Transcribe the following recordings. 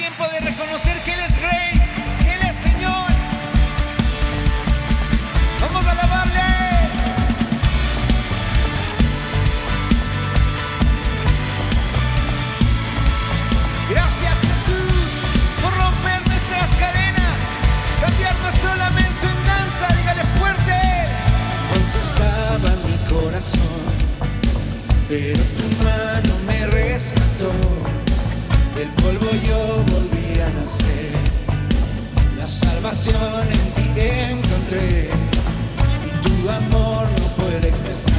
tiempo de reconocer que Él es Rey, que Él es Señor. Vamos a alabarle. Gracias, Jesús, por romper nuestras cadenas, cambiar nuestro lamento en danza. Dígale fuerte. Cuánto estaba mi corazón, pero tu mano me rescató. Del polvo yo volví a nacer, la salvación en ti encontré. Y tu amor no puede expresar,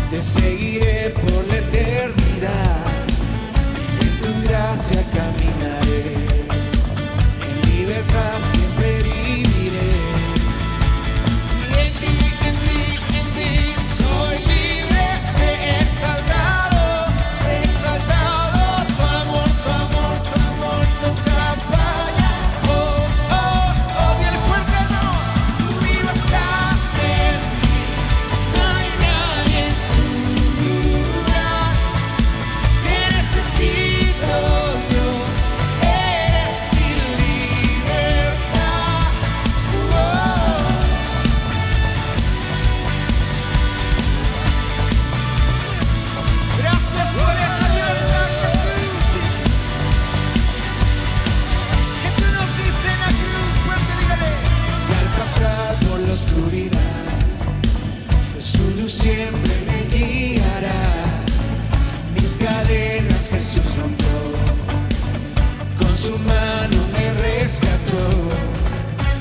te seguiré por la eternidad. En tu gracia caminaré, en libertad siempre viviré. Y en ti soy libre, sé exaltado, sé exaltado. Tu amor no se apaga. Oh, oh, oh, dile fuerte, no. Tú vivo estás en mí, no hay nadie en tu lugar. Te necesito, Dios, eres mi libertad. Gracias por esa libertad, Jesús, que tú nos diste en la cruz. Fuerte, dígale. Y al pasar por la oscuridad, su luz siempre me guiará. Mis cadenas Jesús rompió, con su mano me rescató.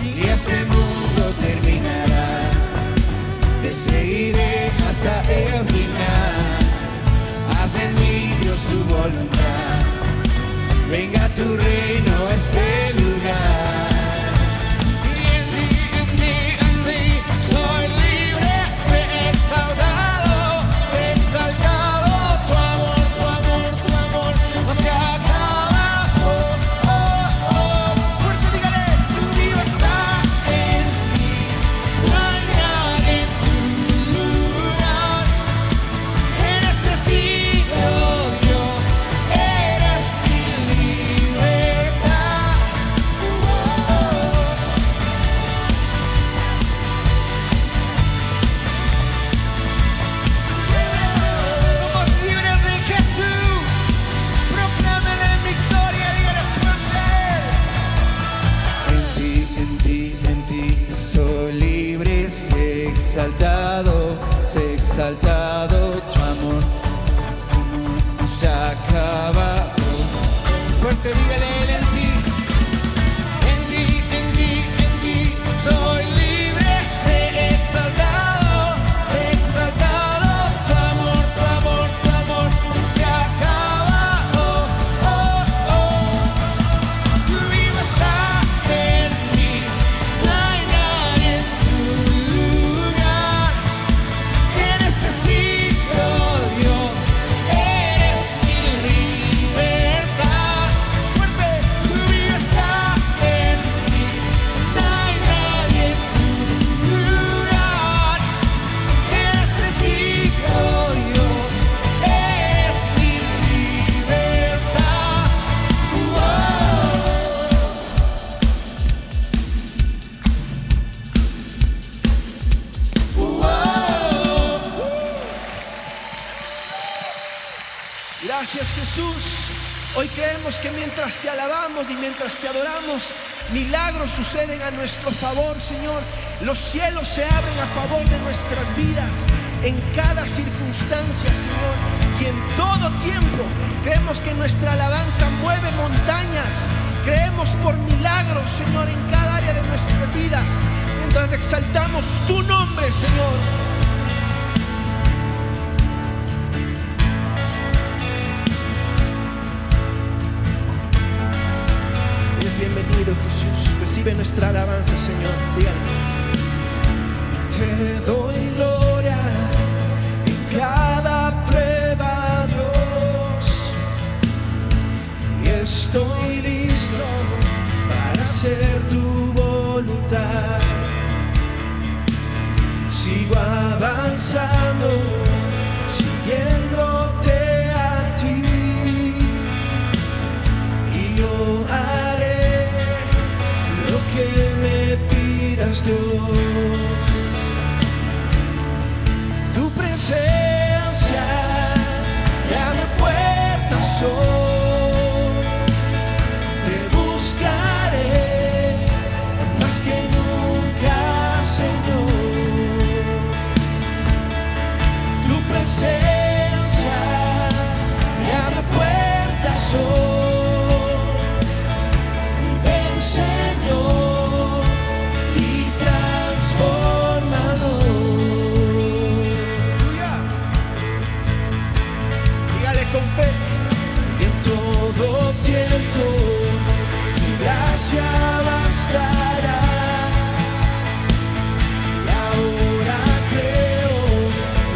Y este mundo terminará, te seguiré hasta el final. Haz en mí, Dios, tu voluntad, venga a tu reino a este lugar. Y en ti soy libre, sé exaltado, sé exaltado. Tu amor no se acaba. Oh, oh, oh. Fuerte, dígale. Tú vivo estás en mí, no hay nadie en tu lugar. Te necesito, Dios, eres mi libertad. Somos libres en Jesús. Proclámele en victoria, dígale fuerte. En ti soy libre, sé exaltado. Tu amor no se acaba. Fuerte, dígale Él en ti. En ti soy libre, sé exaltado, sé exaltado. Tu amor no se acaba. Oh, oh, oh. Tú vivo estás en mí, no hay nadie en tu lugar. Te necesito, Dios, eres mi libertad. Fuerte. Tú vivo estás en mí, no hay nadie en tu lugar. Te necesito, Dios, eres mi libertad. Gracias, Jesús. Hoy creemos que mientras te alabamos y mientras te adoramos, milagros suceden a nuestro favor, Señor. Los cielos se abren a favor de nuestras vidas en cada circunstancia, Señor. Y en todo tiempo creemos que nuestra alabanza mueve montañas. Creemos por milagros, Señor, en cada área de nuestras vidas, mientras exaltamos tu nombre, Señor. Eres bienvenido, Jesús. Recibe nuestra alabanza, Señor. Dígale. Te doy gloria en cada prueba, Dios, y estoy listo para hacer tu voluntad. Sigo avanzando, siguiéndote a ti, y con fe. Y en todo tiempo tu gracia bastará. Y ahora creo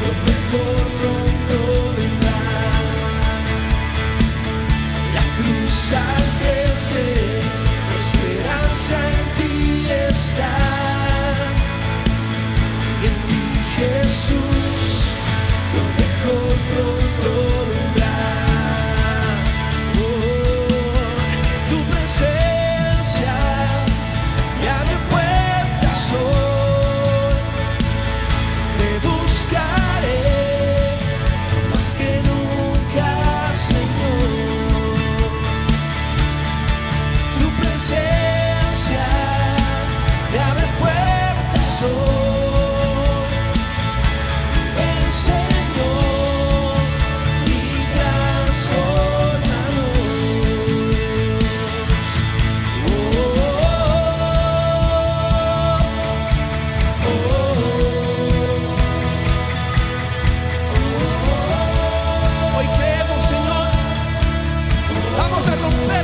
lo mejor pronto vendrá. La cruz al frente, la esperanza en ti está. Y en ti, Jesús, lo mejor pronto vendrá. Tu presencia me abre puertas hoy. Te buscaré más que nunca, Señor. Tu presencia me abre puertas hoy.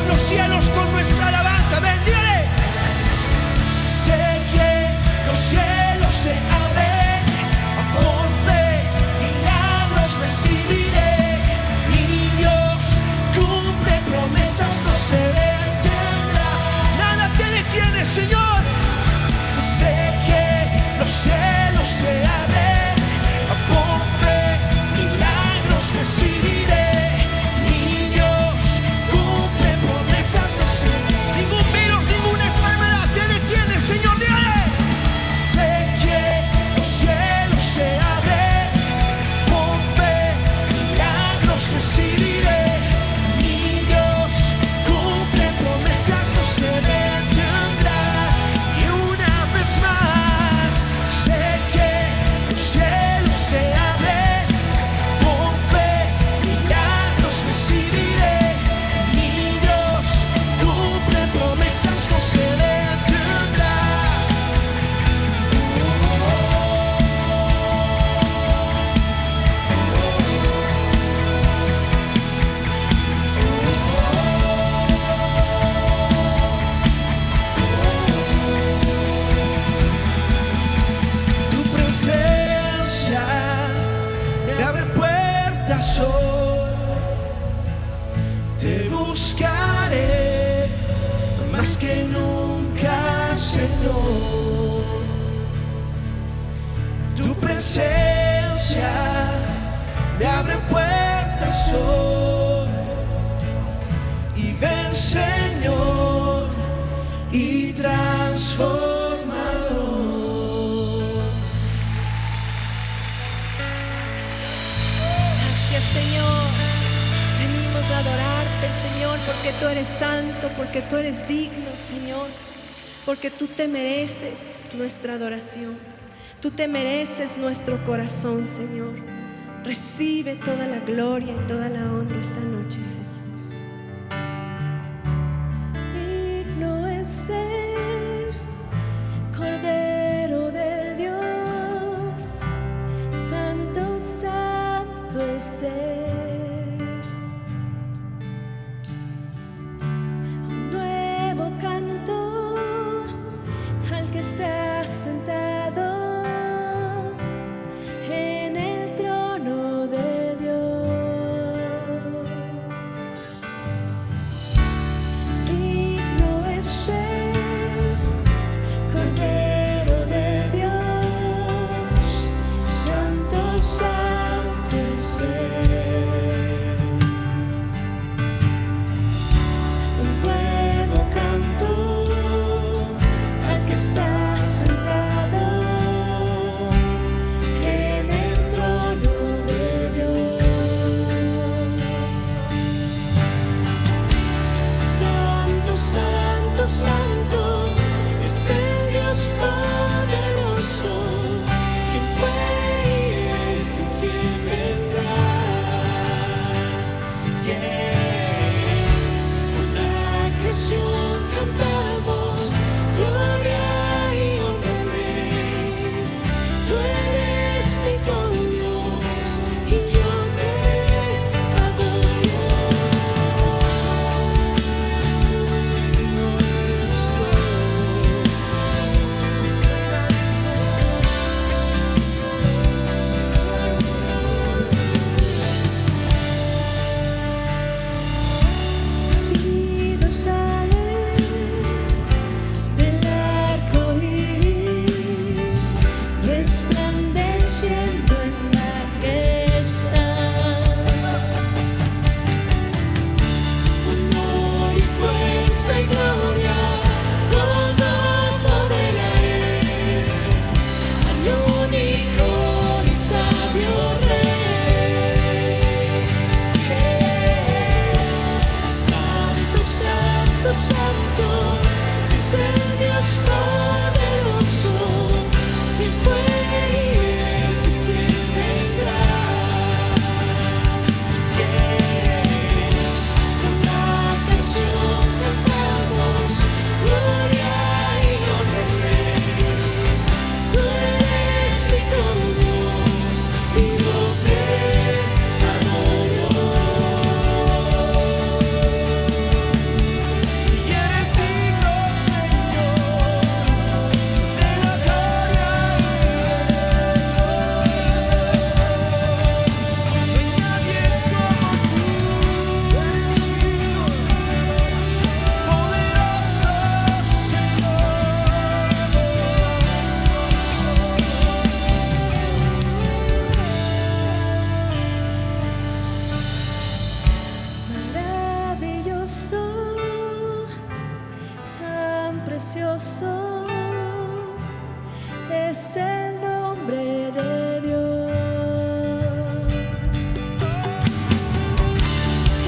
Los cielos con nuestra alabanza, ven, dígale. Sé que los cielos se abren, por fe milagros recibiré. Mi Dios cumple promesas, no se detendrá. Nada te detiene, Señor. Sé que los cielos se abren, por fe milagros recibiré. Ningún virus, ninguna enfermedad te detiene, Señor, dígale. Sé que los cielos se abren, por fe milagros recibiré. Mi Dios cumple promesas, no se detendrá. Y una vez más, sé que los cielos se abren, por fe milagros recibiré. Promesas no se detendrá. Tu presencia me abre puertas hoy. Te buscaré más que nunca, Señor. Tu presencia me abre puertas hoy. Y ven, Señor, y transfórmanos. Gracias, Señor. Venimos a adorarte, Señor, porque tú eres santo, porque tú eres digno, Señor, porque tú te mereces nuestra adoración, tú te mereces nuestro corazón, Señor. Recibe toda la gloria y toda la honra esta noche, Jesús. Digno es el Cordero de Dios, santo, santo es Él. Está sentado en el trono de Dios.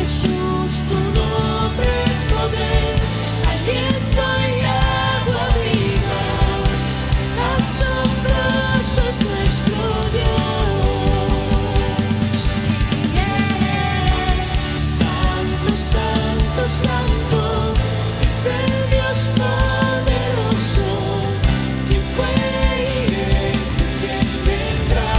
Jesús, tu nombre es poder, aliento y agua viva. Asombroso es nuestro Dios. Santo, santo, santo es el Dios poderoso, quien fue y es y quien vendrá.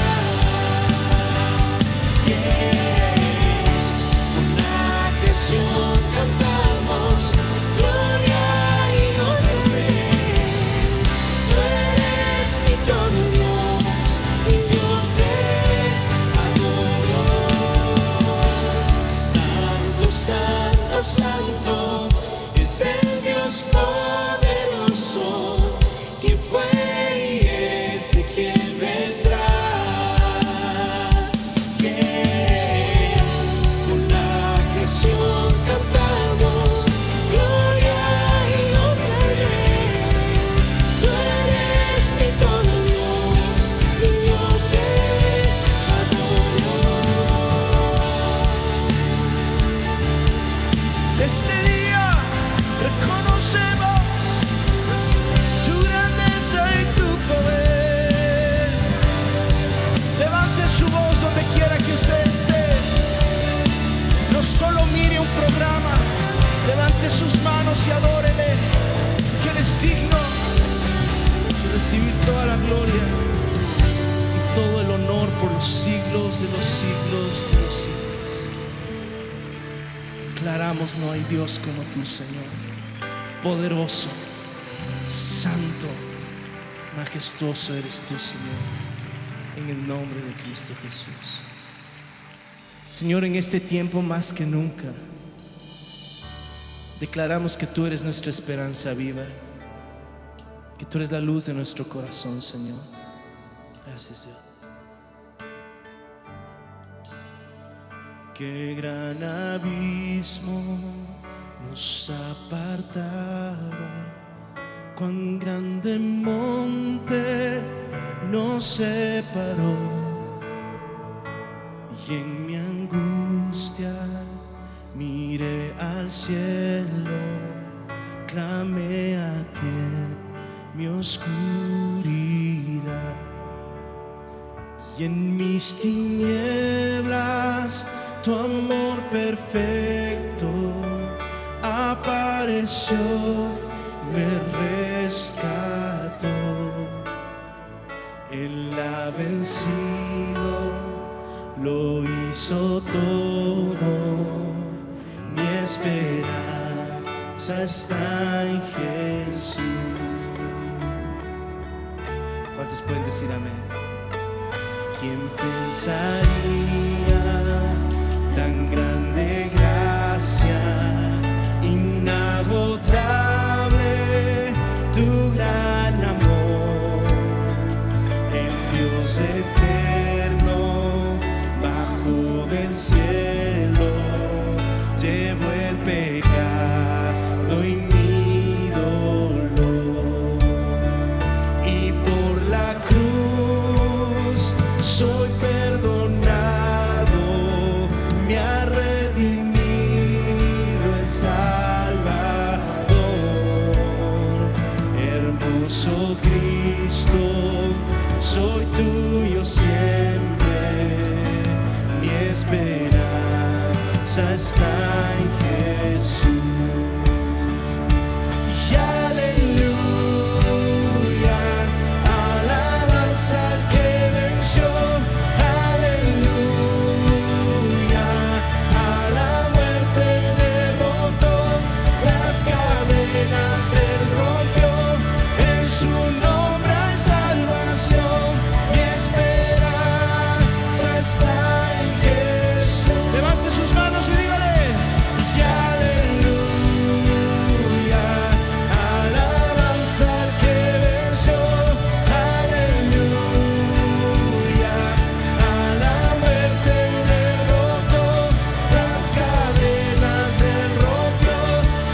Una creación cantamos gloria y honra. Tú eres mi todo Dios y yo te adoro. Santo, santo, santo es el Dios poderoso, quien fue y es y quien vendrá. Con la creación cantamos gloria y honra. Tú eres mi todo Dios y yo te adoro. Este día reconocemos tu grandeza y tu poder. Levante su voz donde quiera que usted esté. No solo mire un programa, levante sus manos y adórele, que Él es digno de recibir toda la gloria y todo el honor por los siglos de los siglos de los siglos. Declaramos: no hay Dios como tú, Señor, poderoso, santo, majestuoso eres tú, Señor, en el nombre de Cristo Jesús. Señor, en este tiempo más que nunca declaramos que tú eres nuestra esperanza viva, que tú eres la luz de nuestro corazón, Señor. Gracias, Dios. Qué gran abismo nos apartaba, cuán grande monte nos separó, y en mi angustia miré al cielo, clamé a ti en mi oscuridad, y en mis tinieblas tu amor perfecto apareció, me rescató. Él ha vencido, lo hizo todo, mi esperanza está en Jesús. ¿Cuántos pueden decir amén? ¿Quién pensaría tan grande gracia, inagotable tu gran amor? El Dios eterno bajo del cielo llevó el pecado y mi dolor, y por la cruz soy perdonado, me ha redimido el Salvador. Hermoso Cristo, soy tuyo siempre, mi esperanza está en Jesús. Y aleluya, alabanza al que venció. Aleluya, a la muerte derrotó, las cadenas él rompió, en su nombre hay salvación, mi esperanza está en Jesús. Levante sus manos y dígale: y aleluya, alabanza al que venció. Aleluya, a la muerte derrotó, las cadenas él rompió,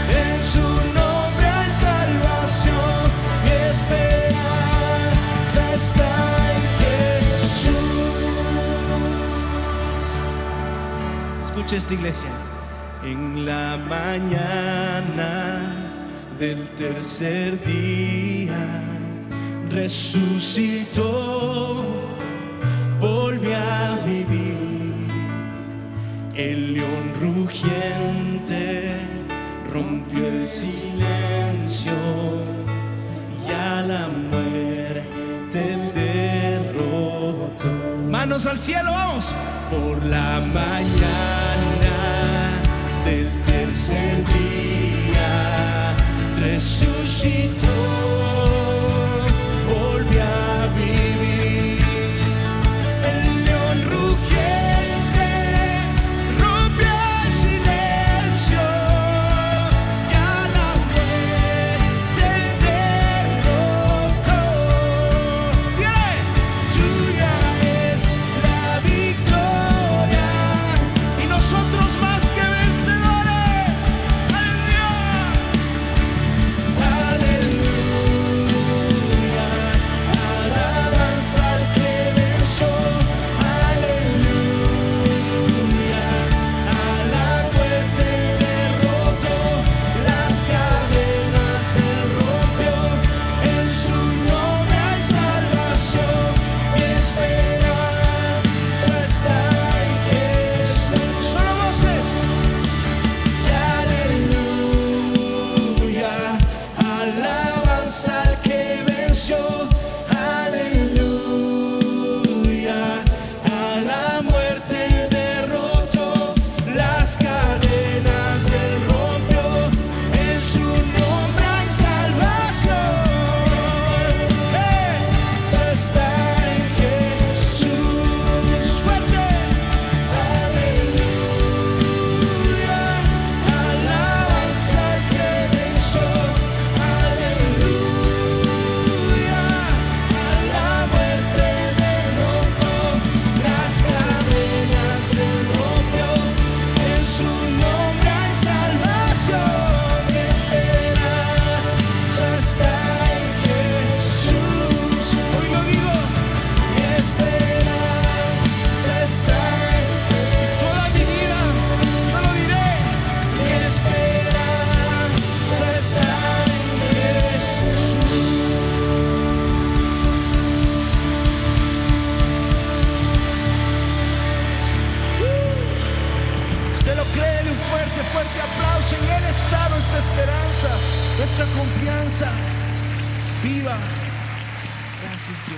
en su nombre hay salvación, mi esperanza está en Jesús. Escuche esta iglesia. en la mañana del tercer día resucitó, volvió a vivir. El león rugiente rompió el silencio y a la muerte derrotó. Manos al cielo, vamos. Por la mañana del tercer día resucitó, volvió a vivir. El león rugiente rompió el silencio y a la muerte derrotó. Dile, tuya es la victoria y nosotros más que vencedores. Aleluya, alabanza al que venció. Aleluya, a la muerte derrotó, las cadenas él rompió, en su nombre hay salvación, mi esperanza está en Jesús. Solo voces. Y aleluya, alabanza al que venció. Aleluya, a la muerte derrotó, las cadenas él rompió, en su nombre hay salvación. Se está en Jesús. Fuerte. Aleluya, alabanza al que venció. Aleluya, a la muerte derrotó, las cadenas se rompió, en su nombre hay salvación, mi esperanza está en Jesús. Hoy lo digo, mi esperanza está en Jesús. Toda mi vida yo lo diré, mi esperanza está en Jesús. Usted lo cree, dele un fuerte, fuerte aplauso. En Él está nuestra esperanza, nuestra confianza. Viva. Gracias, Dios.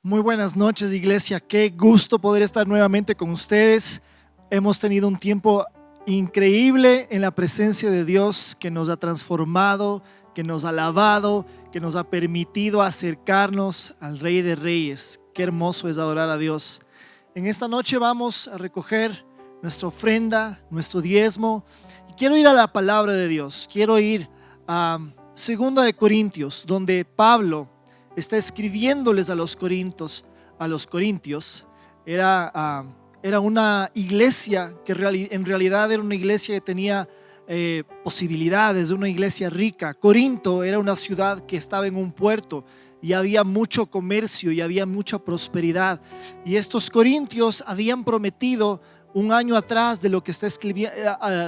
Muy buenas noches, iglesia. Qué gusto poder estar nuevamente con ustedes. Hemos tenido un tiempo increíble en la presencia de Dios, que nos ha transformado, que nos ha lavado, que nos ha permitido acercarnos al Rey de Reyes. Qué hermoso es adorar a Dios. En esta noche vamos a recoger nuestra ofrenda, nuestro diezmo. Y quiero ir a la palabra de Dios. Quiero ir a 2 de Corintios, donde Pablo está escribiéndoles a los corintios. Era una iglesia que en realidad era una iglesia que tenía posibilidades, una iglesia rica. Corinto era una ciudad que estaba en un puerto y había mucho comercio y había mucha prosperidad. Y estos corintios habían prometido un año atrás de lo que está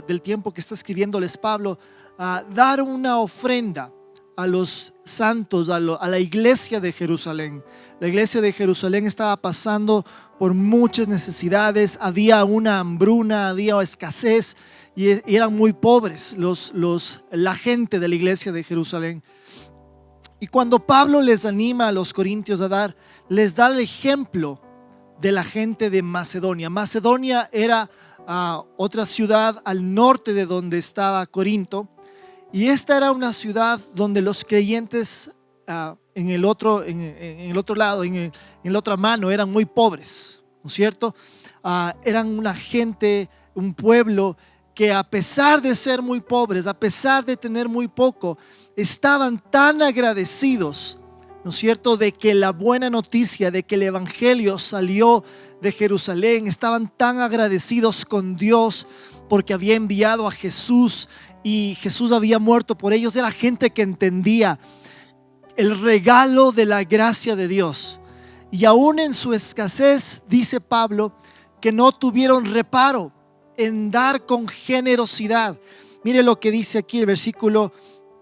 del tiempo que está escribiéndoles Pablo, dar una ofrenda a los santos, a la iglesia de Jerusalén. La iglesia de Jerusalén estaba pasando por muchas necesidades, había una hambruna, había escasez y eran muy pobres la gente de la iglesia de Jerusalén. Y cuando Pablo les anima a los corintios a dar, les da el ejemplo de la gente de Macedonia. Macedonia era otra ciudad al norte de donde estaba Corinto. Y esta era una ciudad donde los creyentes en el otro lado, en la otra mano, eran muy pobres, ¿no es cierto? Eran una gente, un pueblo que a pesar de ser muy pobres, a pesar de tener muy poco, estaban tan agradecidos, ¿no es cierto?, de que la buena noticia, de que el evangelio salió de Jerusalén. Estaban tan agradecidos con Dios porque había enviado a Jesús y Jesús había muerto por ellos. Era gente que entendía el regalo de la gracia de Dios. Y aún en su escasez, dice Pablo, que no tuvieron reparo en dar con generosidad. Mire lo que dice aquí el versículo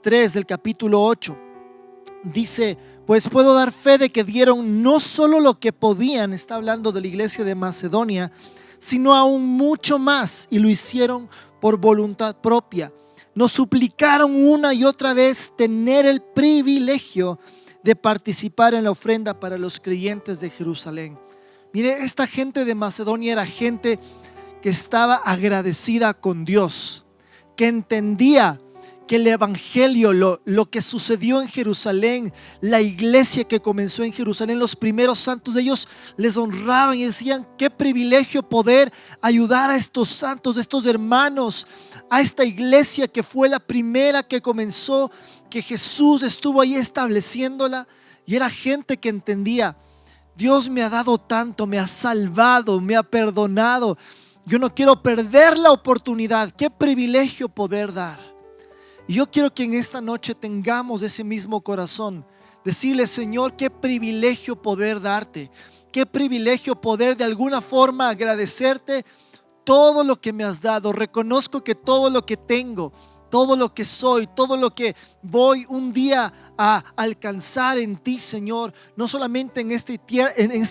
3 del capítulo 8. Dice: pues puedo dar fe de que dieron no solo lo que podían, está hablando de la iglesia de Macedonia, sino aún mucho más, y lo hicieron por voluntad propia. Nos suplicaron una y otra vez tener el privilegio de participar en la ofrenda para los creyentes de Jerusalén. Mire, esta gente de Macedonia era gente que estaba agradecida con Dios, que entendía que el evangelio, lo que sucedió en Jerusalén, la iglesia que comenzó en Jerusalén, los primeros santos de ellos les honraban y decían: qué privilegio poder ayudar a estos santos, a estos hermanos, a esta iglesia que fue la primera que comenzó, que Jesús estuvo ahí estableciéndola. Y era gente que entendía: Dios me ha dado tanto, me ha salvado, me ha perdonado, yo no quiero perder la oportunidad. Qué privilegio poder dar. Y yo quiero que en esta noche tengamos ese mismo corazón, decirle: Señor, qué privilegio poder darte, qué privilegio poder de alguna forma agradecerte todo lo que me has dado. Reconozco que todo lo que tengo, todo lo que soy, todo lo que voy un día a alcanzar en ti, Señor, no solamente en esta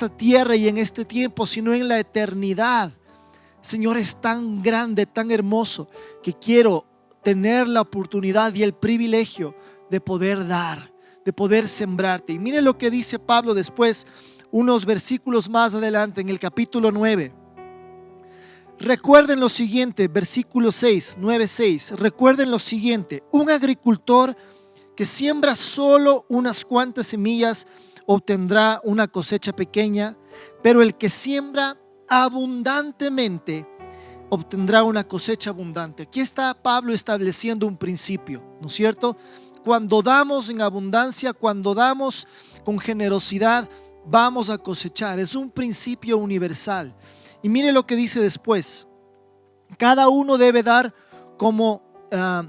tierra y en este tiempo, sino en la eternidad, Señor, es tan grande, tan hermoso, que quiero tener la oportunidad y el privilegio de poder dar, de poder sembrarte. Y mire lo que dice Pablo después, unos versículos más adelante, en el capítulo 9. Recuerden lo siguiente, versículo 6, 9:6. Recuerden lo siguiente: un agricultor que siembra solo unas cuantas semillas obtendrá una cosecha pequeña, pero el que siembra abundantemente obtendrá una cosecha abundante. Aquí está Pablo estableciendo un principio, ¿no es cierto? Cuando damos en abundancia, cuando damos con generosidad, vamos a cosechar. Es un principio universal. Y mire lo que dice después: cada uno debe dar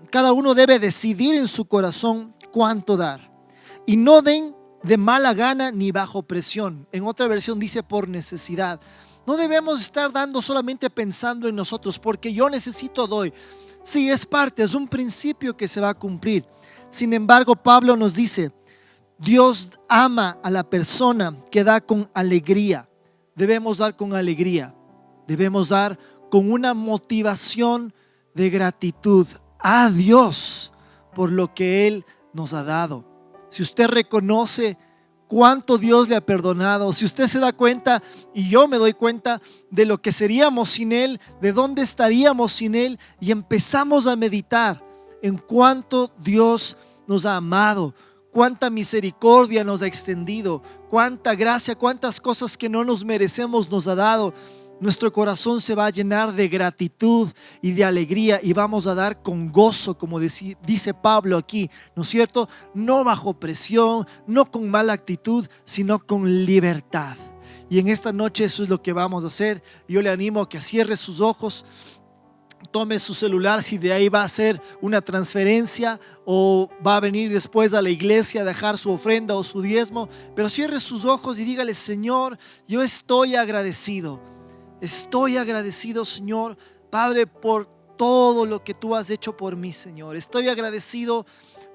cada uno debe decidir en su corazón cuánto dar, y no den de mala gana ni bajo presión. En otra versión dice: por necesidad. No debemos estar dando solamente pensando en nosotros, porque yo necesito, doy. Sí, es parte, es un principio que se va a cumplir. Sin embargo, Pablo nos dice: Dios ama a la persona que da con alegría. Debemos dar con alegría. Debemos dar con una motivación de gratitud a Dios por lo que Él nos ha dado. Si usted reconoce cuánto Dios le ha perdonado, si usted se da cuenta, y yo me doy cuenta, de lo que seríamos sin Él, de dónde estaríamos sin Él, y empezamos a meditar en cuánto Dios nos ha amado, cuánta misericordia nos ha extendido, cuánta gracia, cuántas cosas que no nos merecemos nos ha dado, nuestro corazón se va a llenar de gratitud y de alegría, y vamos a dar con gozo, como dice Pablo aquí, ¿no es cierto? No bajo presión, no con mala actitud, sino con libertad. Y en esta noche eso es lo que vamos a hacer. Yo le animo a que cierre sus ojos, tome su celular, si de ahí va a hacer una transferencia o va a venir después a la iglesia a dejar su ofrenda o su diezmo, pero cierre sus ojos y dígale: Señor, yo estoy agradecido. Estoy agradecido, Señor, Padre, por todo lo que tú has hecho por mí, Señor. Estoy agradecido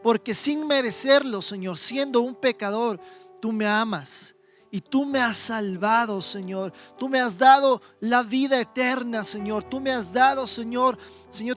porque sin merecerlo, Señor, siendo un pecador, tú me amas y tú me has salvado, Señor. Tú me has dado la vida eterna, Señor. Tú me has dado, Señor,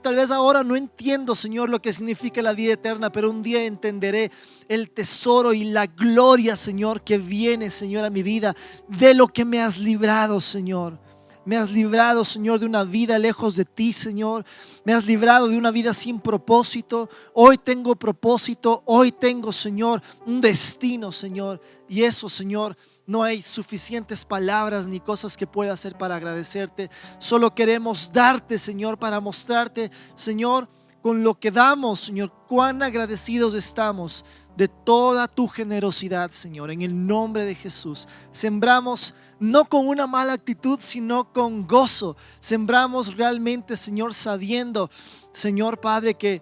tal vez ahora no entiendo, Señor, lo que significa la vida eterna, pero un día entenderé el tesoro y la gloria, Señor, que viene, Señor, a mi vida, de lo que me has librado, Señor. Me has librado, Señor, de una vida lejos de ti, Señor. Me has librado de una vida sin propósito. Hoy tengo propósito. Hoy tengo, Señor, un destino, Señor. Y eso, Señor, no hay suficientes palabras ni cosas que pueda hacer para agradecerte. Solo queremos darte, Señor, para mostrarte, Señor, con lo que damos, Señor, cuán agradecidos estamos de toda tu generosidad, Señor. En el nombre de Jesús, sembramos no con una mala actitud, sino con gozo. Sembramos realmente, Señor, sabiendo, Señor Padre, que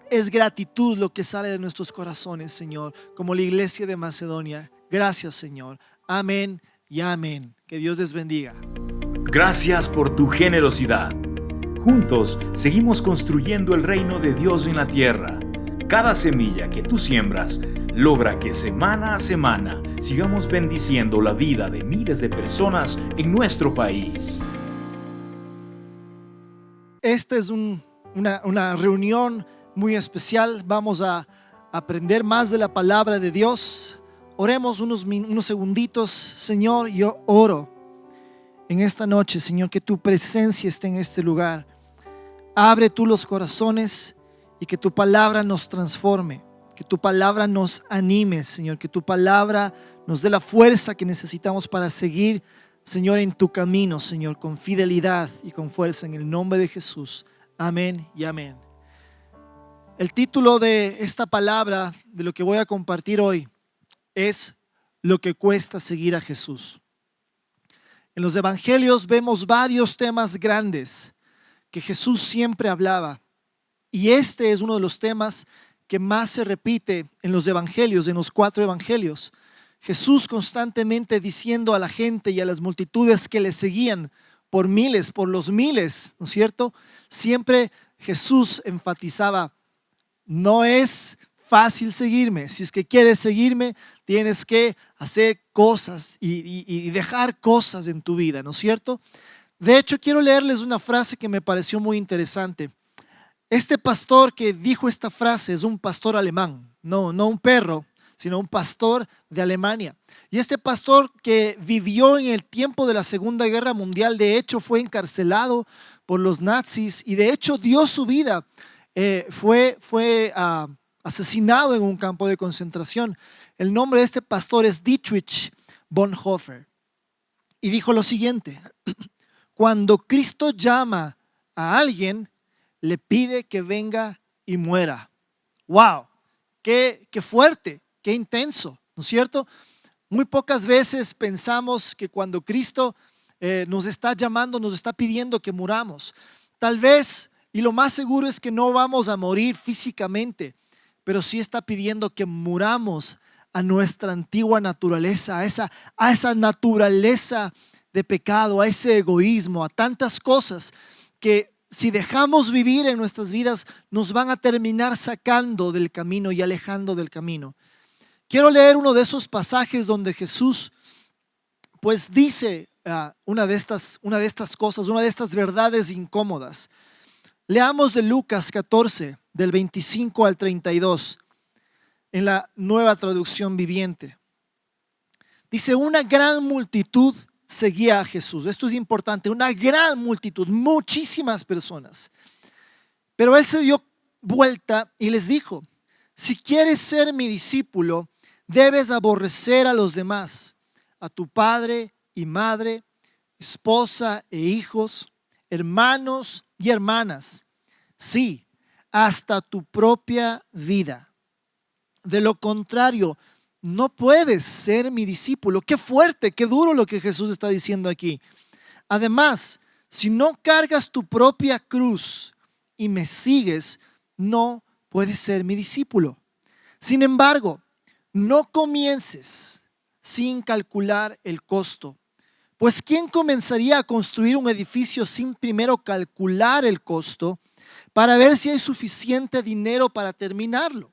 es gratitud lo que sale de nuestros corazones, Señor, como la iglesia de Macedonia. Gracias, Señor. Amén y amén. Que Dios les bendiga. Gracias por tu generosidad. juntos seguimos construyendo el reino de Dios en la tierra. Cada semilla que tú siembras logra que semana a semana sigamos bendiciendo la vida de miles de personas en nuestro país. Esta es una reunión muy especial. Vamos a aprender más de la palabra de Dios. Oremos unos segunditos. Señor, yo oro en esta noche, Señor, que tu presencia esté en este lugar. Abre tú los corazones y que tu palabra nos transforme, que tu palabra nos anime, Señor, que tu palabra nos dé la fuerza que necesitamos para seguir, Señor, en tu camino, Señor, con fidelidad y con fuerza, en el nombre de Jesús. Amén y amén. El título de esta palabra, de lo que voy a compartir hoy, es lo que cuesta seguir a Jesús. En los evangelios vemos varios temas grandes que Jesús siempre hablaba. Y este es uno de los temas que más se repite en los evangelios, en los 4 evangelios. Jesús constantemente diciendo a la gente y a las multitudes que le seguían por miles, por los miles, ¿no es cierto? Siempre Jesús enfatizaba: no es fácil seguirme. Si es que quieres seguirme, tienes que hacer cosas y dejar cosas en tu vida, ¿no es cierto? De hecho, quiero leerles una frase que me pareció muy interesante. Este pastor que dijo esta frase es un pastor alemán, no un perro, sino un pastor de Alemania. Y este pastor que vivió en el tiempo de la Segunda Guerra Mundial, de hecho fue encarcelado por los nazis y de hecho dio su vida. Fue asesinado en un campo de concentración. El nombre de este pastor es Dietrich Bonhoeffer. Y dijo lo siguiente: cuando Cristo llama a alguien, le pide que venga y muera. ¡Wow! ¡Qué fuerte! ¡Qué intenso! ¿No es cierto? Muy pocas veces pensamos que cuando Cristo nos está llamando, nos está pidiendo que muramos. Tal vez, y lo más seguro es que no vamos a morir físicamente, pero sí está pidiendo que muramos a nuestra antigua naturaleza, a esa naturaleza de pecado, a ese egoísmo, a tantas cosas que si dejamos vivir en nuestras vidas nos van a terminar sacando del camino y alejando del camino. Quiero leer uno de esos pasajes donde Jesús pues dice una de estas cosas, una de estas verdades incómodas. Leamos de Lucas 14, del 25 al 32, en la Nueva Traducción Viviente. Dice: una gran multitud seguía a Jesús. Esto es importante, una gran multitud, muchísimas personas. Pero él se dio vuelta y les dijo: si quieres ser mi discípulo, debes aborrecer a los demás, a tu padre y madre, esposa e hijos, hermanos y hermanas, sí, hasta tu propia vida. De lo contrario, no puedes ser mi discípulo. Qué fuerte, qué duro lo que Jesús está diciendo aquí. Además, si no cargas tu propia cruz y me sigues, no puedes ser mi discípulo. Sin embargo, no comiences sin calcular el costo. Pues ¿quién comenzaría a construir un edificio sin primero calcular el costo para ver si hay suficiente dinero para terminarlo?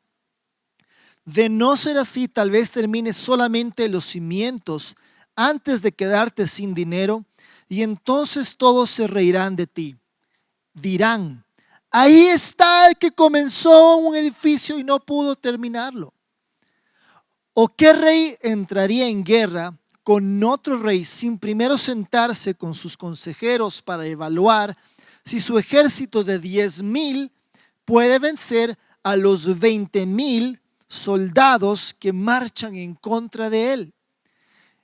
De no ser así, tal vez termines solamente los cimientos antes de quedarte sin dinero, y entonces todos se reirán de ti. Dirán: ahí está el que comenzó un edificio y no pudo terminarlo. ¿O qué rey entraría en guerra con otro rey sin primero sentarse con sus consejeros para evaluar si su ejército de 10,000 puede vencer a los 20,000 soldados que marchan en contra de él?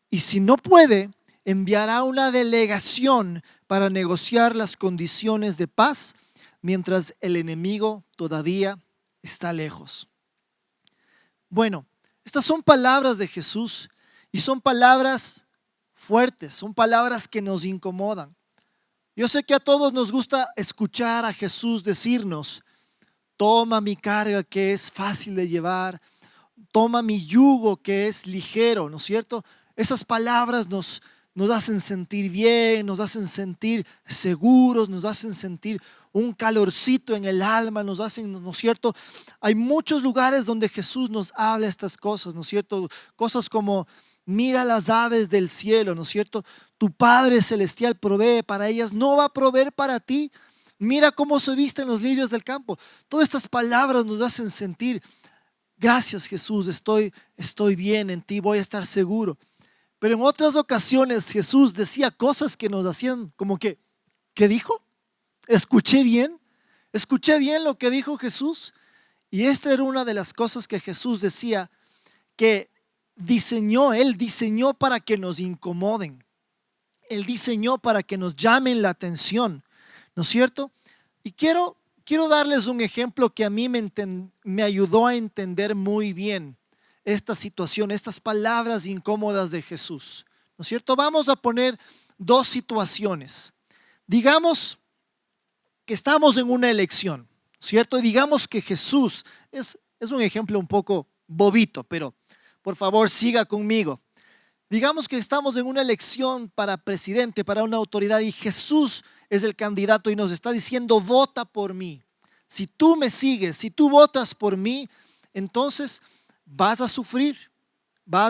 Y si no puede, enviará una delegación para negociar las condiciones de paz mientras el enemigo todavía está lejos. Bueno, estas son palabras de Jesús y son palabras fuertes, son palabras que nos incomodan. Yo sé que a todos nos gusta escuchar a Jesús decirnos: toma mi carga que es fácil de llevar, toma mi yugo que es ligero, ¿no es cierto? Esas palabras nos hacen sentir bien, nos hacen sentir seguros, nos hacen sentir un calorcito en el alma, nos hacen, ¿no es cierto? Hay muchos lugares donde Jesús nos habla estas cosas, ¿no es cierto? Cosas como: mira las aves del cielo, ¿no es cierto? Tu Padre Celestial provee para ellas, ¿no va a proveer para ti? Mira cómo se visten los lirios del campo. Todas estas palabras nos hacen sentir: gracias, Jesús, estoy bien en ti, voy a estar seguro. Pero en otras ocasiones Jesús decía cosas que nos hacían como que, ¿qué dijo? ¿Escuché bien lo que dijo Jesús? Y esta era una de las cosas que Jesús decía, que Él diseñó para que nos incomoden. Él diseñó para que nos llamen la atención, ¿no es cierto? Y quiero darles un ejemplo que a mí me ayudó a entender muy bien esta situación, estas palabras incómodas de Jesús, ¿no es cierto? Vamos a poner dos situaciones. Digamos que estamos en una elección, ¿cierto? Y digamos que Jesús, es un ejemplo un poco bobito, pero por favor siga conmigo. Digamos que estamos en una elección para presidente, para una autoridad, y Jesús es el candidato y nos está diciendo: vota por mí. Si tú me sigues, si tú votas por mí, entonces vas a sufrir, va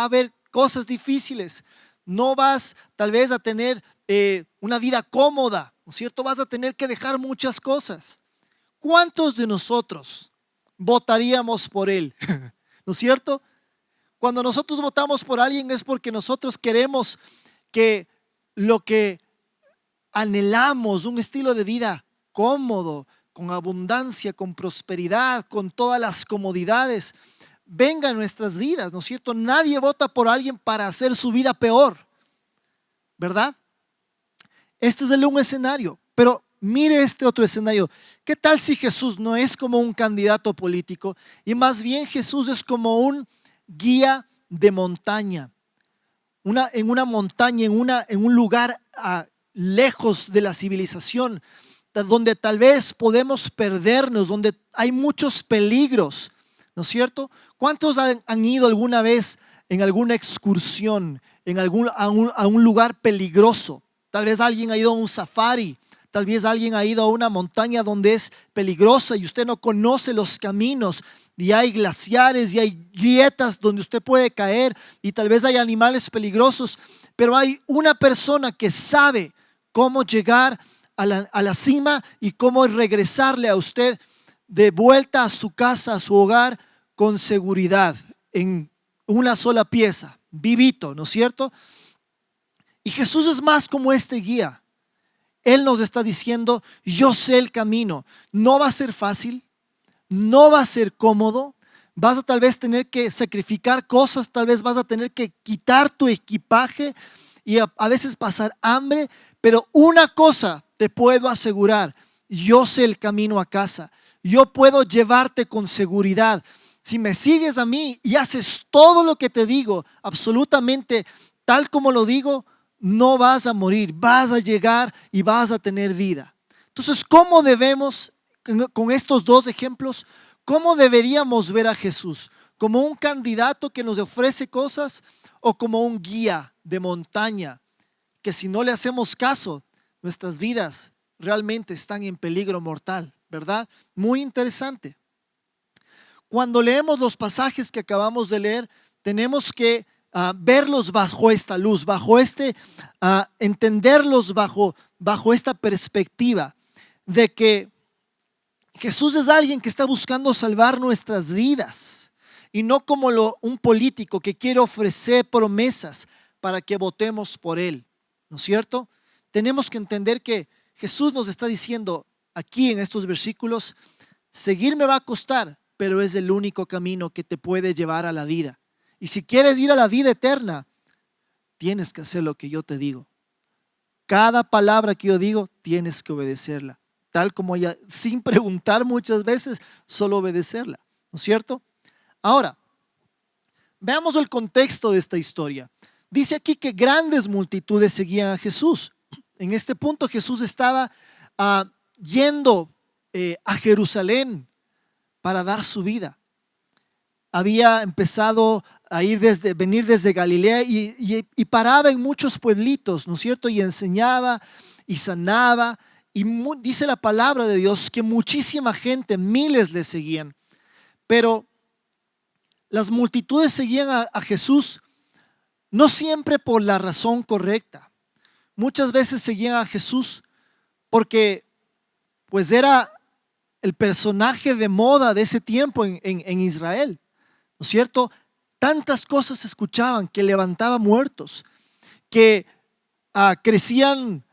a haber cosas difíciles, no vas tal vez a tener una vida cómoda, ¿no es cierto? Vas a tener que dejar muchas cosas. ¿Cuántos de nosotros votaríamos por él? ¿No es cierto? Cuando nosotros votamos por alguien es porque nosotros queremos que lo que anhelamos, un estilo de vida cómodo, con abundancia, con prosperidad, con todas las comodidades, venga a nuestras vidas, ¿no es cierto? Nadie vota por alguien para hacer su vida peor, ¿verdad? Este es un escenario, pero mire este otro escenario. ¿Qué tal si Jesús no es como un candidato político y más bien Jesús es como un guía de montaña? En una montaña, en un lugar lejos de la civilización, donde tal vez podemos perdernos, donde hay muchos peligros, ¿no es cierto? ¿Cuántos han ido alguna vez en alguna excursión, a un lugar peligroso? Tal vez alguien ha ido a un safari, tal vez alguien ha ido a una montaña donde es peligrosa y usted no conoce los caminos, y hay glaciares y hay grietas donde usted puede caer, y tal vez hay animales peligrosos, pero hay una persona que sabe cómo llegar a la cima y cómo regresarle a usted de vuelta a su casa, a su hogar, con seguridad, en una sola pieza, vivito, ¿no es cierto? Y Jesús es más como este guía. Él nos está diciendo: yo sé el camino. No va a ser fácil, no va a ser cómodo, vas a tal vez tener que sacrificar cosas, tal vez vas a tener que quitar tu equipaje y a veces pasar hambre, pero una cosa te puedo asegurar: yo sé el camino a casa, yo puedo llevarte con seguridad. Si me sigues a mí y haces todo lo que te digo, absolutamente tal como lo digo, no vas a morir, vas a llegar y vas a tener vida. Entonces, ¿cómo debemos, con estos dos ejemplos, cómo deberíamos ver a Jesús? ¿Como un candidato que nos ofrece cosas o como un guía de montaña que si no le hacemos caso, nuestras vidas realmente están en peligro mortal, ¿verdad? Muy interesante. Cuando leemos los pasajes que acabamos de leer, tenemos que verlos bajo esta luz, entenderlos bajo esta perspectiva de que Jesús es alguien que está buscando salvar nuestras vidas y no como un político que quiere ofrecer promesas para que votemos por él, ¿no es cierto? Tenemos que entender que Jesús nos está diciendo aquí en estos versículos: seguirme va a costar, pero es el único camino que te puede llevar a la vida. Y si quieres ir a la vida eterna, tienes que hacer lo que yo te digo. Cada palabra que yo digo, tienes que obedecerla. Tal como ella, sin preguntar muchas veces, solo obedecerla, ¿no es cierto? Ahora, veamos el contexto de esta historia. Dice aquí que grandes multitudes seguían a Jesús. En este punto Jesús estaba yendo a Jerusalén para dar su vida. Había empezado venir desde Galilea y paraba en muchos pueblitos, ¿no es cierto? Y enseñaba y sanaba. Y dice la palabra de Dios que muchísima gente, miles le seguían. Pero las multitudes seguían a Jesús no siempre por la razón correcta. Muchas veces seguían a Jesús porque pues era el personaje de moda de ese tiempo en Israel, ¿no es cierto? Tantas cosas escuchaban, que levantaba muertos, que crecían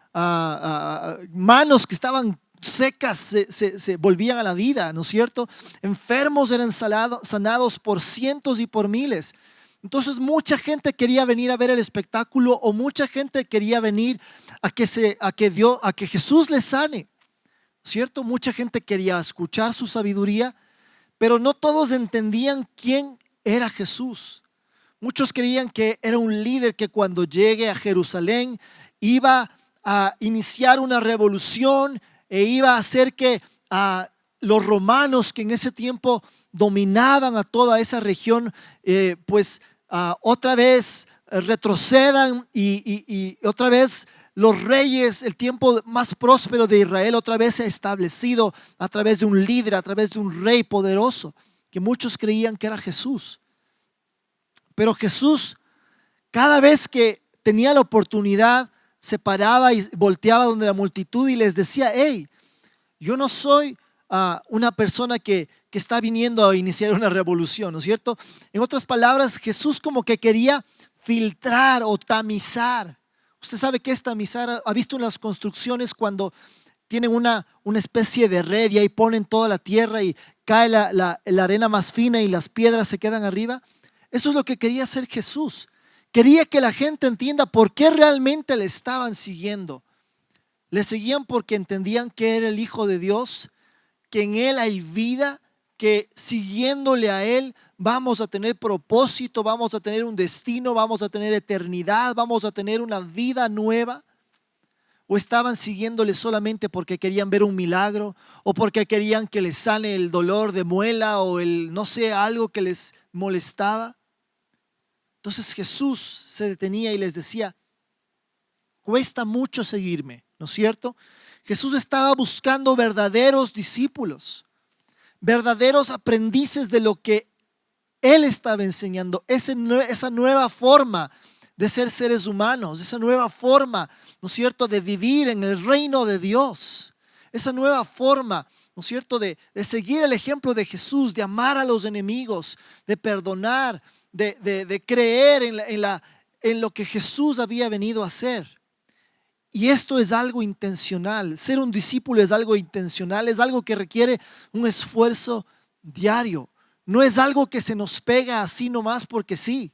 manos que estaban secas, se volvían a la vida, ¿no es cierto? Enfermos eran sanados por cientos y por miles. Entonces mucha gente quería venir a ver el espectáculo, o mucha gente quería venir a que Jesús les sane, ¿cierto? Mucha gente quería escuchar su sabiduría, pero no todos entendían quién era Jesús. Muchos creían que era un líder que cuando llegue a Jerusalén iba a iniciar una revolución e iba a hacer que los romanos, que en ese tiempo dominaban a toda esa región, otra vez retrocedan y otra vez los reyes, el tiempo más próspero de Israel otra vez se ha establecido a través de un líder, a través de un rey poderoso, que muchos creían que era Jesús. Pero Jesús, cada vez que tenía la oportunidad, se paraba y volteaba donde la multitud y les decía: hey, yo no soy una persona que está viniendo a iniciar una revolución, ¿no es cierto? En otras palabras, Jesús como que quería filtrar o tamizar. Usted sabe qué es tamizar. ¿Ha visto en las construcciones cuando tienen una especie de red y ahí ponen toda la tierra y cae la arena más fina y las piedras se quedan arriba? Eso es lo que quería hacer Jesús. Quería que la gente entienda por qué realmente le estaban siguiendo. Le seguían porque entendían que era el Hijo de Dios, que en Él hay vida, que siguiéndole a Él vamos a tener propósito, vamos a tener un destino, vamos a tener eternidad, vamos a tener una vida nueva. ¿O estaban siguiéndole solamente porque querían ver un milagro, o porque querían que les sane el dolor de muela o algo que les molestaba? Entonces Jesús se detenía y les decía: cuesta mucho seguirme, ¿no es cierto? Jesús estaba buscando verdaderos discípulos, verdaderos aprendices de lo que Él estaba enseñando, esa nueva forma de ser seres humanos, esa nueva forma, ¿no es cierto?, de vivir en el reino de Dios, esa nueva forma, ¿no es cierto?, de seguir el ejemplo de Jesús, de amar a los enemigos, de perdonar, de creer en lo que Jesús había venido a hacer. Y esto es algo intencional. Ser un discípulo es algo intencional, es algo que requiere un esfuerzo diario. No es algo que se nos pega así nomás porque sí.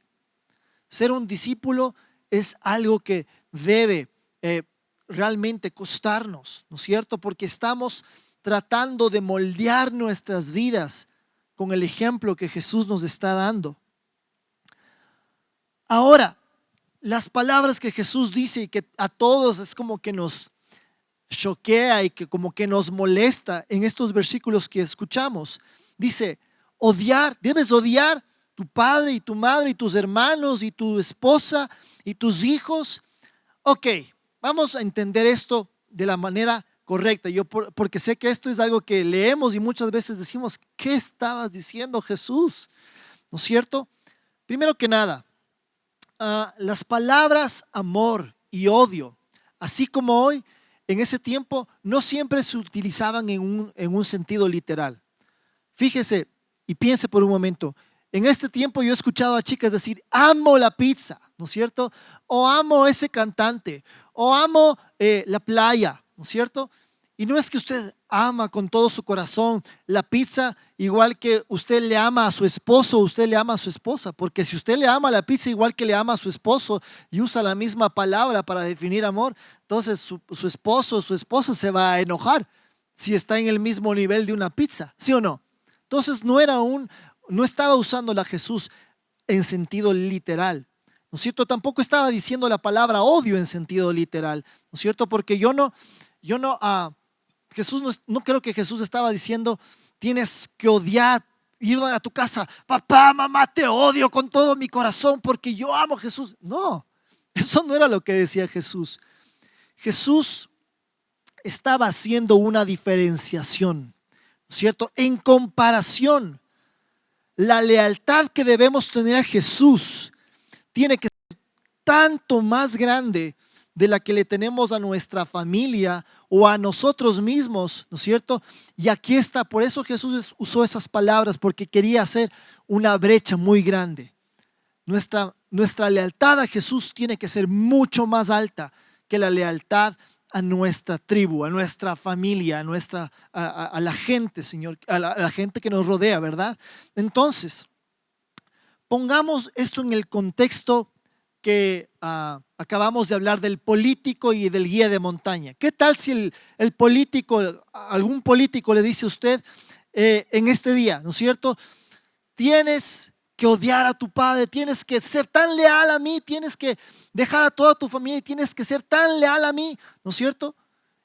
Ser un discípulo es algo que debe realmente costarnos, ¿no es cierto? Porque estamos tratando de moldear nuestras vidas con el ejemplo que Jesús nos está dando. Ahora, las palabras que Jesús dice y que a todos es como que nos choquea y que como que nos molesta en estos versículos que escuchamos. Dice: debes odiar tu padre y tu madre y tus hermanos y tu esposa y tus hijos. Ok, vamos a entender esto de la manera correcta. Porque sé que esto es algo que leemos y muchas veces decimos: ¿qué estabas diciendo, Jesús? ¿No es cierto? Primero que nada, las palabras amor y odio, así como hoy, en ese tiempo no siempre se utilizaban en un sentido literal. Fíjese y piense por un momento. En este tiempo yo he escuchado a chicas decir: amo la pizza, ¿no es cierto? O amo ese cantante, o amo la playa, ¿no es cierto? Y no es que usted ama con todo su corazón la pizza, igual que usted le ama a su esposo o usted le ama a su esposa. Porque si usted le ama la pizza igual que le ama a su esposo y usa la misma palabra para definir amor, entonces su esposo o su esposa se va a enojar si está en el mismo nivel de una pizza, ¿sí o no? Entonces no estaba usándola Jesús en sentido literal, ¿no es cierto? Tampoco estaba diciendo la palabra odio en sentido literal, ¿no es cierto? Porque no creo que Jesús estaba diciendo: tienes que odiar iban a tu casa, papá, mamá, te odio con todo mi corazón porque yo amo a Jesús. No, eso no era lo que decía Jesús. Jesús estaba haciendo una diferenciación, ¿cierto? En comparación, la lealtad que debemos tener a Jesús tiene que ser tanto más grande de la que le tenemos a nuestra familia o a nosotros mismos, ¿no es cierto? Y aquí está, por eso Jesús usó esas palabras, porque quería hacer una brecha muy grande. Nuestra lealtad a Jesús tiene que ser mucho más alta que la lealtad a nuestra tribu, a nuestra familia, a la gente, Señor, a la gente que nos rodea, ¿verdad? Entonces, pongamos esto en el contexto que acabamos de hablar del político y del guía de montaña. ¿Qué tal si el político, algún político le dice a usted en este día, ¿no es cierto? Tienes que odiar a tu padre, tienes que ser tan leal a mí, tienes que dejar a toda tu familia y tienes que ser tan leal a mí, ¿no es cierto?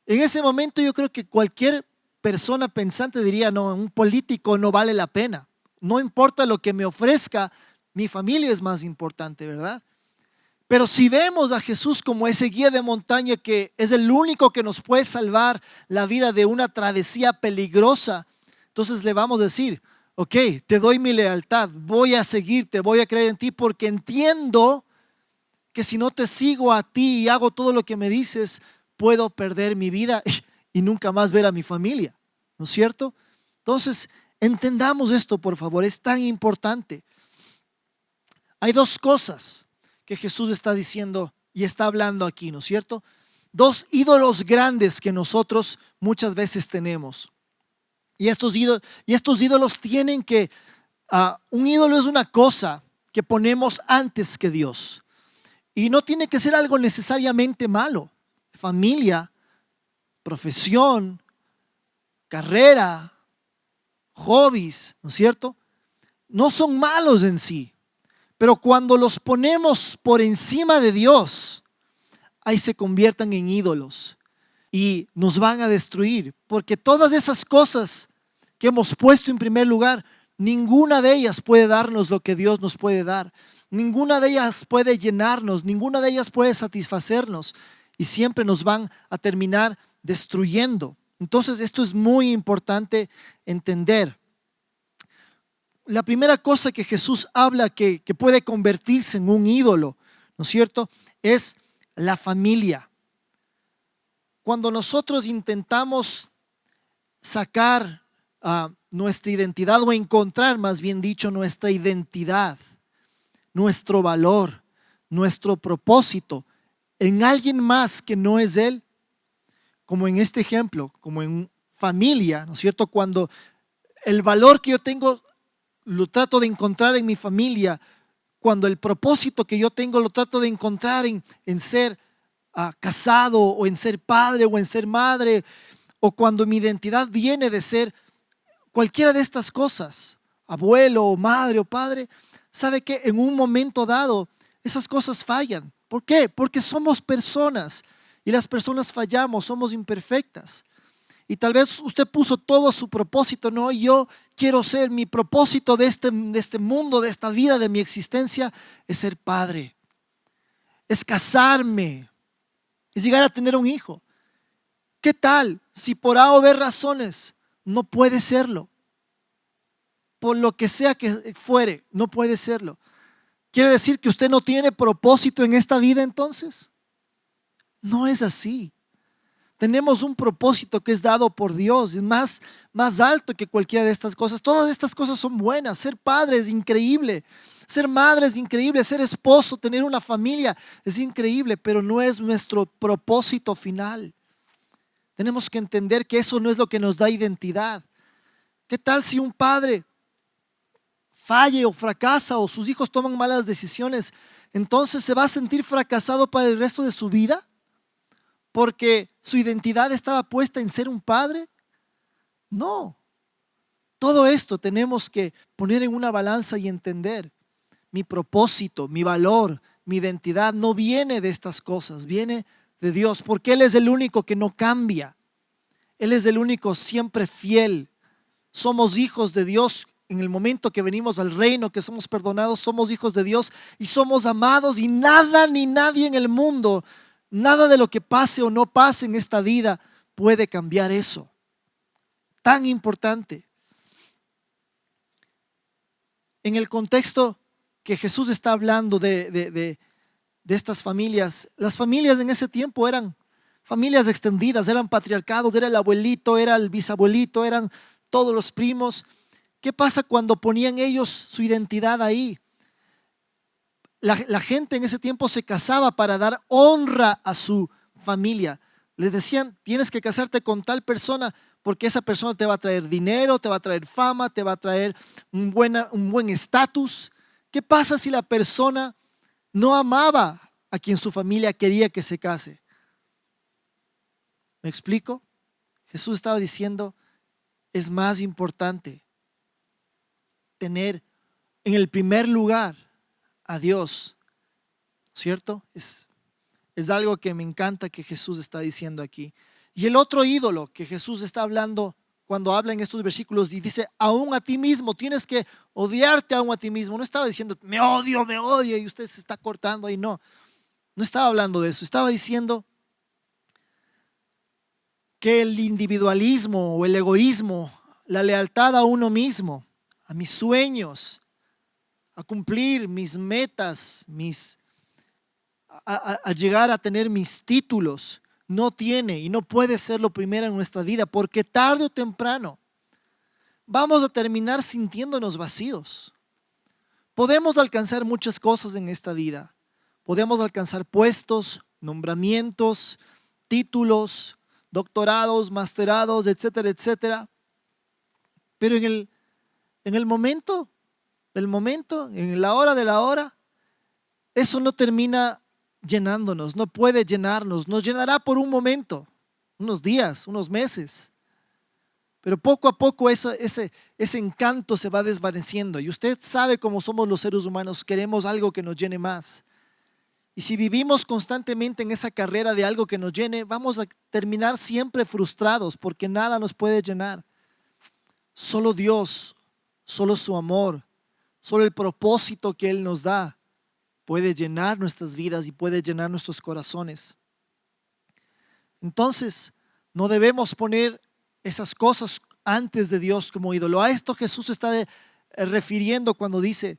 En ese momento yo creo que cualquier persona pensante diría, no, un político no vale la pena. No importa lo que me ofrezca, mi familia es más importante, ¿verdad? Pero si vemos a Jesús como ese guía de montaña que es el único que nos puede salvar la vida de una travesía peligrosa, entonces le vamos a decir, ok, te doy mi lealtad, voy a seguirte, voy a creer en ti porque entiendo que si no te sigo a ti y hago todo lo que me dices, puedo perder mi vida y nunca más ver a mi familia, ¿no es cierto? Entonces, entendamos esto, por favor, es tan importante. Hay dos cosas que Jesús está diciendo y está hablando aquí, ¿no es cierto? Dos ídolos grandes que nosotros muchas veces tenemos. Y estos ídolos tienen que, un ídolo es una cosa que ponemos antes que Dios. Y no tiene que ser algo necesariamente malo. Familia, profesión, carrera, hobbies, ¿no es cierto? No son malos en sí. Pero cuando los ponemos por encima de Dios, ahí se convierten en ídolos y nos van a destruir. Porque todas esas cosas que hemos puesto en primer lugar, ninguna de ellas puede darnos lo que Dios nos puede dar. Ninguna de ellas puede llenarnos, ninguna de ellas puede satisfacernos y siempre nos van a terminar destruyendo. Entonces esto es muy importante entender. La primera cosa que Jesús habla que puede convertirse en un ídolo, ¿no es cierto? Es la familia. Cuando nosotros intentamos sacar nuestra identidad o encontrar, más bien dicho, nuestra identidad, nuestro valor, nuestro propósito en alguien más que no es Él, como en este ejemplo, como en familia, ¿no es cierto? Cuando el valor que yo tengo lo trato de encontrar en mi familia, cuando el propósito que yo tengo lo trato de encontrar en ser casado o en ser padre o en ser madre, o cuando mi identidad viene de ser cualquiera de estas cosas, abuelo o madre o padre, sabe que en un momento dado esas cosas fallan. ¿Por qué? Porque somos personas y las personas fallamos, somos imperfectas. Y tal vez usted puso todo su propósito, no, yo quiero ser, mi propósito de este mundo, de esta vida, de mi existencia, es ser padre, es casarme, es llegar a tener un hijo. ¿Qué tal si por A o B razones no puede serlo? Por lo que sea que fuere, no puede serlo. ¿Quiere decir que usted no tiene propósito en esta vida entonces? No es así. Tenemos un propósito que es dado por Dios, es más alto que cualquiera de estas cosas. Todas estas cosas son buenas. Ser padre es increíble, ser madre es increíble, ser esposo, tener una familia es increíble, pero no es nuestro propósito final. Tenemos que entender que eso no es lo que nos da identidad. ¿Qué tal si un padre falle o fracasa o sus hijos toman malas decisiones? Entonces se va a sentir fracasado para el resto de su vida porque su identidad estaba puesta en ser un padre. No. Todo esto tenemos que poner en una balanza y entender. Mi propósito, mi valor, mi identidad no viene de estas cosas, viene de Dios, porque Él es el único que no cambia. Él es el único siempre fiel. Somos hijos de Dios en el momento que venimos al reino, que somos perdonados, somos hijos de Dios y somos amados, y nada ni nadie en el mundo, nada de lo que pase o no pase en esta vida puede cambiar eso. Tan importante. En el contexto que Jesús está hablando de estas familias, las familias en ese tiempo eran familias extendidas, eran patriarcados, era el abuelito, era el bisabuelito, eran todos los primos. ¿Qué pasa cuando ponían ellos su identidad ahí? La gente en ese tiempo se casaba para dar honra a su familia. Les decían, tienes que casarte con tal persona porque esa persona te va a traer dinero, te va a traer fama, te va a traer un buen estatus. ¿Qué pasa si la persona no amaba a quien su familia quería que se case? ¿Me explico? Jesús estaba diciendo, es más importante tener en el primer lugar a Dios, ¿cierto? Es algo que me encanta que Jesús está diciendo aquí. Y el otro ídolo que Jesús está hablando cuando habla en estos versículos y dice, aún a ti mismo, tienes que odiarte aún a ti mismo. No estaba diciendo, me odio y usted se está cortando ahí, no. No estaba hablando de eso, estaba diciendo que el individualismo o el egoísmo, la lealtad a uno mismo, a mis sueños, a cumplir mis metas, a llegar a tener mis títulos, no tiene y no puede ser lo primero en nuestra vida, porque tarde o temprano vamos a terminar sintiéndonos vacíos. Podemos alcanzar muchas cosas en esta vida. Podemos alcanzar puestos, nombramientos, títulos, doctorados, masterados, etcétera, etcétera. Pero en el momento del momento, en la hora de la hora, eso no termina llenándonos, no puede llenarnos. Nos llenará por un momento, unos días, unos meses. Pero poco a poco ese encanto se va desvaneciendo. Y usted sabe cómo somos los seres humanos, queremos algo que nos llene más. Y si vivimos constantemente en esa carrera de algo que nos llene, vamos a terminar siempre frustrados porque nada nos puede llenar. Solo Dios, solo su amor, solo el propósito que Él nos da puede llenar nuestras vidas y puede llenar nuestros corazones. Entonces, no debemos poner esas cosas antes de Dios como ídolo. A esto Jesús está refiriendo cuando dice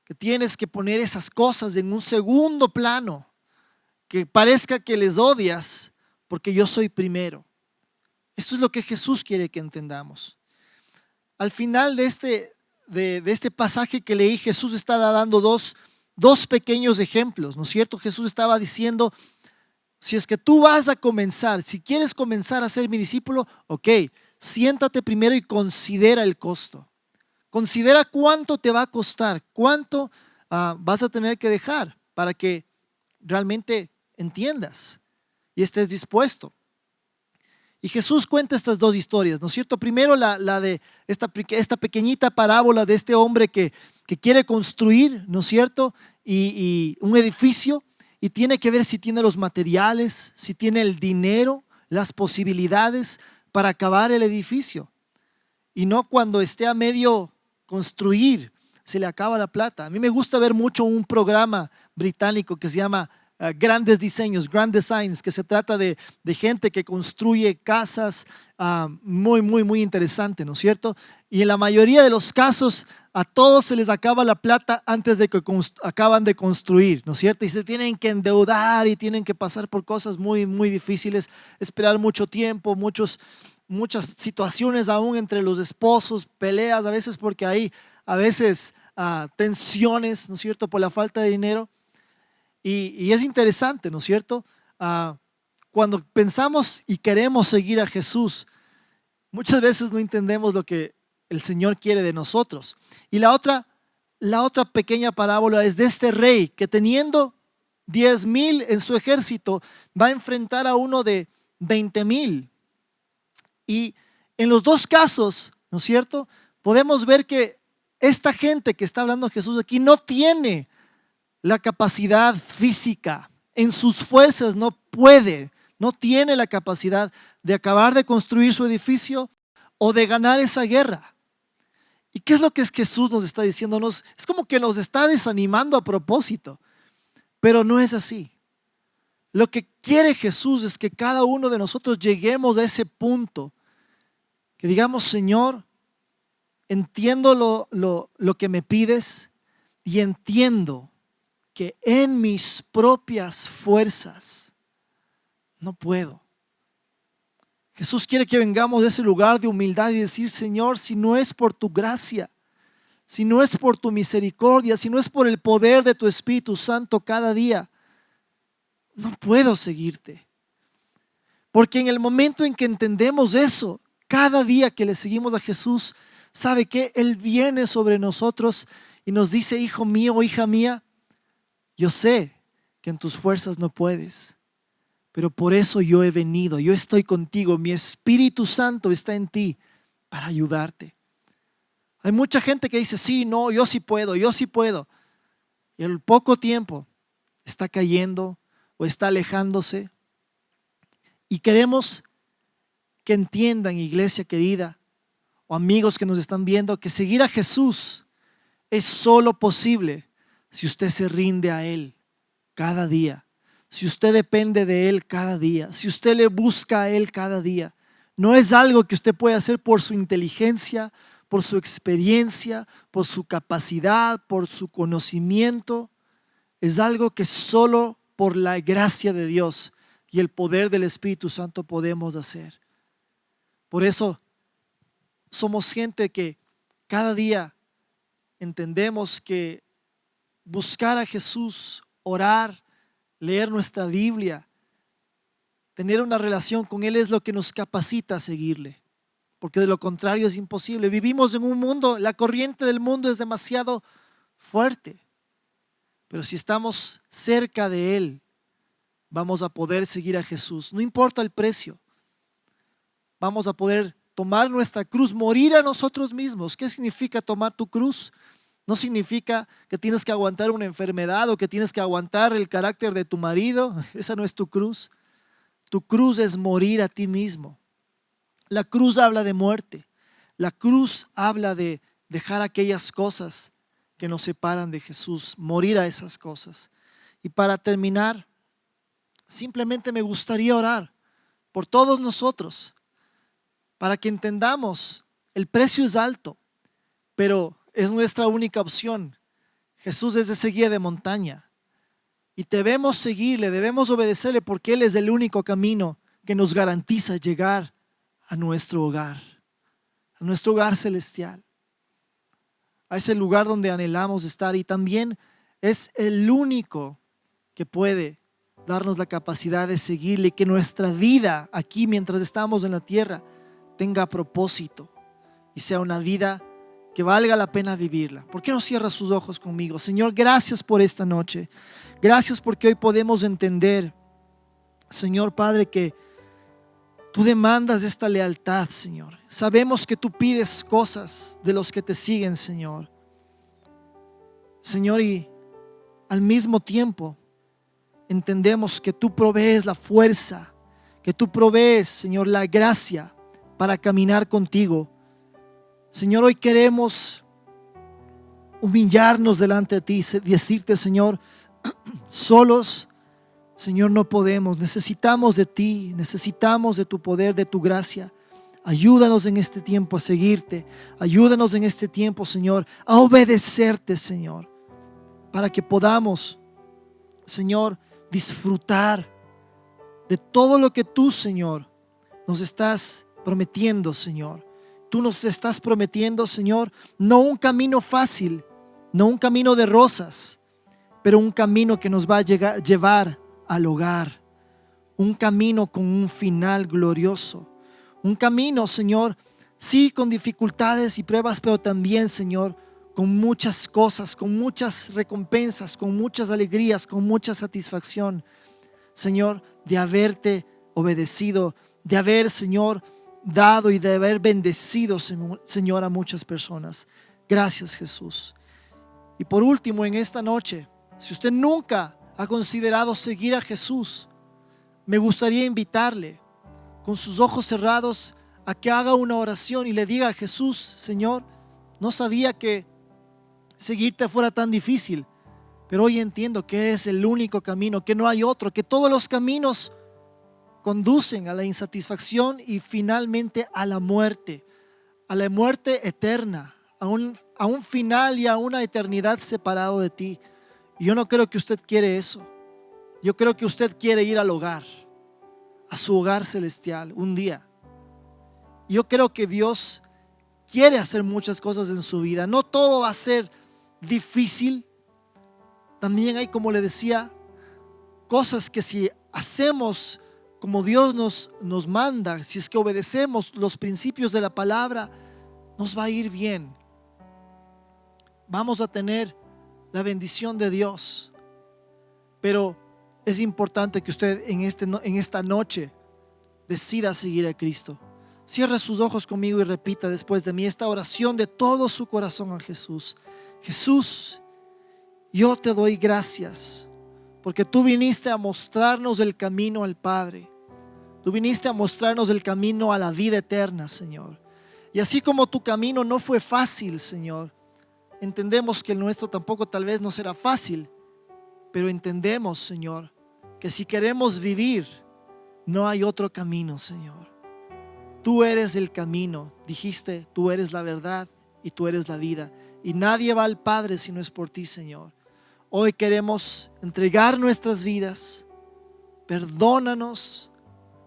que tienes que poner esas cosas en un segundo plano, que parezca que les odias porque yo soy primero. Esto es lo que Jesús quiere que entendamos. Al final de este pasaje que leí, Jesús estaba dando dos pequeños ejemplos, ¿no es cierto? Jesús estaba diciendo, si es que tú vas a comenzar, si quieres comenzar a ser mi discípulo, ok, siéntate primero y considera el costo. Considera cuánto te va a costar, cuánto vas a tener que dejar para que realmente entiendas y estés dispuesto. Y Jesús cuenta estas dos historias, ¿no es cierto? Primero la de esta pequeñita parábola de este hombre que quiere construir, ¿no es cierto? Y un edificio, y tiene que ver si tiene los materiales, si tiene el dinero, las posibilidades para acabar el edificio. Y no cuando esté a medio construir, se le acaba la plata. A mí me gusta ver mucho un programa británico que se llama Grandes Diseños, Grand Designs, que se trata de gente que construye casas, muy interesante, ¿no es cierto? Y en la mayoría de los casos a todos se les acaba la plata antes de que acaban de construir, ¿no es cierto? Y se tienen que endeudar y tienen que pasar por cosas muy difíciles, esperar mucho tiempo, muchas situaciones aún entre los esposos, peleas a veces porque hay a veces tensiones, ¿no es cierto? Por la falta de dinero. Y es interesante, ¿no es cierto? Cuando pensamos y queremos seguir a Jesús, muchas veces no entendemos lo que el Señor quiere de nosotros. Y la otra pequeña parábola es de este rey que teniendo 10,000 en su ejército va a enfrentar a uno de 20,000. Y en los dos casos, ¿no es cierto? Podemos ver que esta gente que está hablando Jesús aquí no tiene la capacidad física, en sus fuerzas no tiene la capacidad de acabar de construir su edificio o de ganar esa guerra. ¿Y qué es lo que Jesús nos está diciendo? Es como que nos está desanimando a propósito, pero no es así. Lo que quiere Jesús es que cada uno de nosotros lleguemos a ese punto, que digamos, Señor, entiendo lo que me pides y entiendo que en mis propias fuerzas no puedo. Jesús quiere que vengamos de ese lugar de humildad y decir, Señor, si no es por tu gracia, si no es por tu misericordia, si no es por el poder de tu Espíritu Santo cada día, no puedo seguirte. Porque en el momento en que entendemos eso, cada día que le seguimos a Jesús, ¿sabe qué? Él viene sobre nosotros y nos dice, hijo mío o hija mía, yo sé que en tus fuerzas no puedes, pero por eso yo he venido, yo estoy contigo, mi Espíritu Santo está en ti para ayudarte. Hay mucha gente que dice, sí, no, yo sí puedo. Y al poco tiempo está cayendo o está alejándose. Y queremos que entiendan, iglesia querida, o amigos que nos están viendo, que seguir a Jesús es solo posible si usted se rinde a Él cada día, si usted depende de Él cada día, si usted le busca a Él cada día. No es algo que usted puede hacer por su inteligencia, por su experiencia, por su capacidad, por su conocimiento. Es algo que solo por la gracia de Dios y el poder del Espíritu Santo podemos hacer. Por eso somos gente que cada día entendemos que buscar a Jesús, orar, leer nuestra Biblia, tener una relación con Él es lo que nos capacita a seguirle, porque de lo contrario es imposible. Vivimos en un mundo, la corriente del mundo es demasiado fuerte, pero si estamos cerca de Él, vamos a poder seguir a Jesús, no importa el precio. Vamos a poder tomar nuestra cruz, morir a nosotros mismos. ¿Qué significa tomar tu cruz? No significa que tienes que aguantar una enfermedad o que tienes que aguantar el carácter de tu marido. Esa no es tu cruz. Tu cruz es morir a ti mismo. La cruz habla de muerte. La cruz habla de dejar aquellas cosas que nos separan de Jesús, morir a esas cosas. Y para terminar, simplemente me gustaría orar por todos nosotros, para que entendamos, el precio es alto, pero es nuestra única opción. Jesús es ese guía de montaña y debemos seguirle, debemos obedecerle, porque Él es el único camino que nos garantiza llegar a nuestro hogar celestial, a ese lugar donde anhelamos estar, y también es el único que puede darnos la capacidad de seguirle, y que nuestra vida aquí mientras estamos en la tierra tenga propósito y sea una vida que valga la pena vivirla. ¿Por qué no cierra sus ojos conmigo? Señor, gracias por esta noche. Gracias porque hoy podemos entender, Señor Padre, que tú demandas esta lealtad, Señor. Sabemos que tú pides cosas de los que te siguen, Señor. Señor, y al mismo tiempo entendemos que tú provees la fuerza, que tú provees, Señor, la gracia para caminar contigo. Señor, hoy queremos humillarnos delante de ti y decirte, Señor, solos, Señor, no podemos. Necesitamos de ti, necesitamos de tu poder, de tu gracia. Ayúdanos en este tiempo a seguirte. Ayúdanos en este tiempo, Señor, a obedecerte, Señor, para que podamos, Señor, disfrutar de todo lo que tú, Señor, nos estás prometiendo, Señor. Tú nos estás prometiendo, Señor, no un camino fácil, no un camino de rosas, pero un camino que nos va a llevar al hogar. Un camino con un final glorioso. Un camino, Señor, sí, con dificultades y pruebas, pero también, Señor, con muchas cosas, con muchas recompensas, con muchas alegrías, con mucha satisfacción, Señor, de haberte obedecido, de haber, Señor, dado y de haber bendecido, Señor, a muchas personas. Gracias, Jesús. Y por último, en esta noche, si usted nunca ha considerado seguir a Jesús, me gustaría invitarle con sus ojos cerrados a que haga una oración y le diga a Jesús: Señor, No sabía que seguirte fuera tan difícil, pero hoy entiendo que es el único camino, que no hay otro, que todos los caminos conducen a la insatisfacción y finalmente a la muerte eterna, a un final y a una eternidad separado de ti. Y yo no creo que usted quiere eso. Yo creo que usted quiere ir al hogar, a su hogar celestial un día. Yo creo que Dios quiere hacer muchas cosas en su vida. No todo va a ser difícil. También hay, como le decía, cosas que si hacemos como Dios nos manda, si es que obedecemos los principios de la palabra, nos va a ir bien. Vamos a tener la bendición de Dios. Pero es importante que usted en esta noche decida seguir a Cristo. Cierre sus ojos conmigo y repita después de mí esta oración de todo su corazón a Jesús. Jesús, yo te doy gracias porque tú viniste a mostrarnos el camino al Padre. Tú viniste a mostrarnos el camino a la vida eterna, Señor. Y así como tu camino no fue fácil, Señor, entendemos que el nuestro tampoco tal vez no será fácil, pero entendemos, Señor, que si queremos vivir, no hay otro camino, Señor. Tú eres el camino, dijiste, tú eres la verdad y tú eres la vida. Y nadie va al Padre si no es por ti, Señor. Hoy queremos entregar nuestras vidas. Perdónanos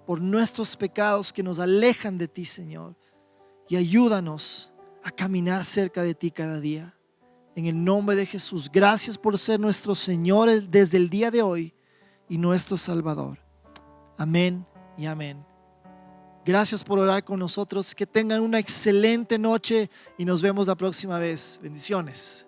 por nuestros pecados que nos alejan de ti, Señor. Y ayúdanos a caminar cerca de ti cada día. En el nombre de Jesús, gracias por ser nuestro Señor desde el día de hoy y nuestro Salvador. Amén y amén. Gracias por orar con nosotros. Que tengan una excelente noche y nos vemos la próxima vez. Bendiciones.